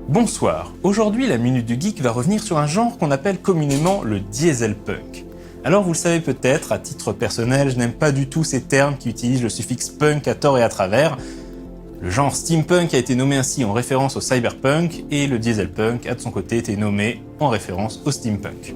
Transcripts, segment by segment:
Bonsoir, aujourd'hui la Minute du Geek va revenir sur un genre qu'on appelle communément le dieselpunk. Alors vous le savez peut-être, à titre personnel, je n'aime pas du tout ces termes qui utilisent le suffixe punk à tort et à travers. Le genre steampunk a été nommé ainsi en référence au cyberpunk et le dieselpunk a de son côté été nommé en référence au steampunk.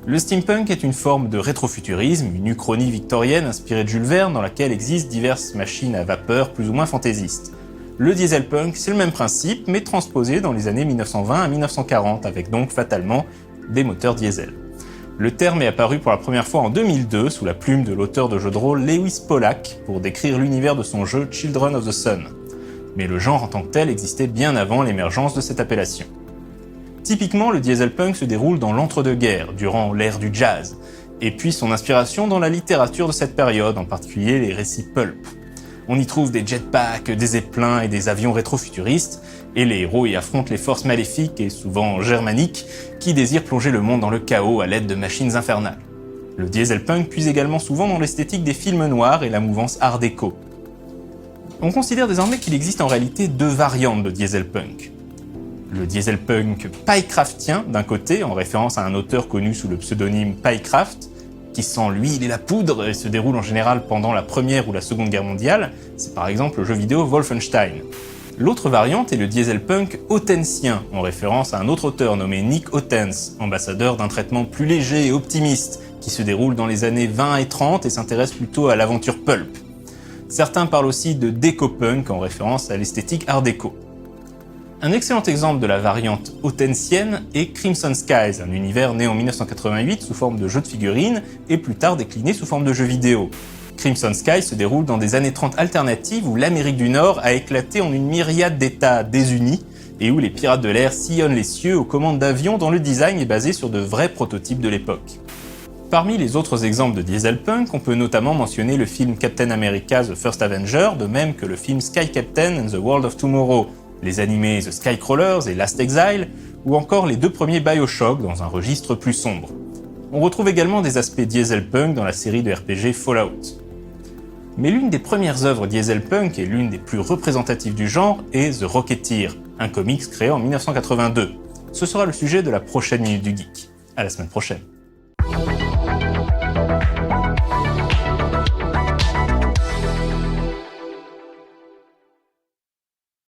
Le steampunk est une forme de rétrofuturisme, une uchronie victorienne inspirée de Jules Verne dans laquelle existent diverses machines à vapeur plus ou moins fantaisistes. Le dieselpunk, c'est le même principe, mais transposé dans les années 1920 à 1940, avec donc fatalement des moteurs diesel. Le terme est apparu pour la première fois en 2002 sous la plume de l'auteur de jeux de rôle Lewis Pollack pour décrire l'univers de son jeu Children of the Sun. Mais le genre en tant que tel existait bien avant l'émergence de cette appellation. Typiquement, le dieselpunk se déroule dans l'entre-deux-guerres, durant l'ère du jazz, et puis son inspiration dans la littérature de cette période, en particulier les récits pulp. On y trouve des jetpacks, des zeppelins et des avions rétrofuturistes, et les héros y affrontent les forces maléfiques et souvent germaniques qui désirent plonger le monde dans le chaos à l'aide de machines infernales. Le dieselpunk puise également souvent dans l'esthétique des films noirs et la mouvance art déco. On considère désormais qu'il existe en réalité deux variantes de dieselpunk. Le dieselpunk Pycraftien d'un côté, en référence à un auteur connu sous le pseudonyme Pycraft, qui sent l'huile et la poudre et se déroule en général pendant la Première ou la Seconde Guerre mondiale, c'est par exemple le jeu vidéo Wolfenstein. L'autre variante est le dieselpunk Ottensien, en référence à un autre auteur nommé Nick Ottens, ambassadeur d'un traitement plus léger et optimiste, qui se déroule dans les années 20 et 30 et s'intéresse plutôt à l'aventure pulp. Certains parlent aussi de décopunk, en référence à l'esthétique art déco. Un excellent exemple de la variante ottensienne est Crimson Skies, un univers né en 1988 sous forme de jeu de figurines et plus tard décliné sous forme de jeu vidéo. Crimson Skies se déroule dans des années 30 alternatives où l'Amérique du Nord a éclaté en une myriade d'États désunis et où les pirates de l'air sillonnent les cieux aux commandes d'avions dont le design est basé sur de vrais prototypes de l'époque. Parmi les autres exemples de dieselpunk, on peut notamment mentionner le film Captain America The First Avenger, de même que le film Sky Captain and the World of Tomorrow, les animés The Skycrawlers et Last Exile, ou encore les deux premiers BioShock dans un registre plus sombre. On retrouve également des aspects dieselpunk dans la série de RPG Fallout. Mais l'une des premières œuvres dieselpunk et l'une des plus représentatives du genre est The Rocketeer, un comics créé en 1982. Ce sera le sujet de la prochaine Minute du Geek. À la semaine prochaine.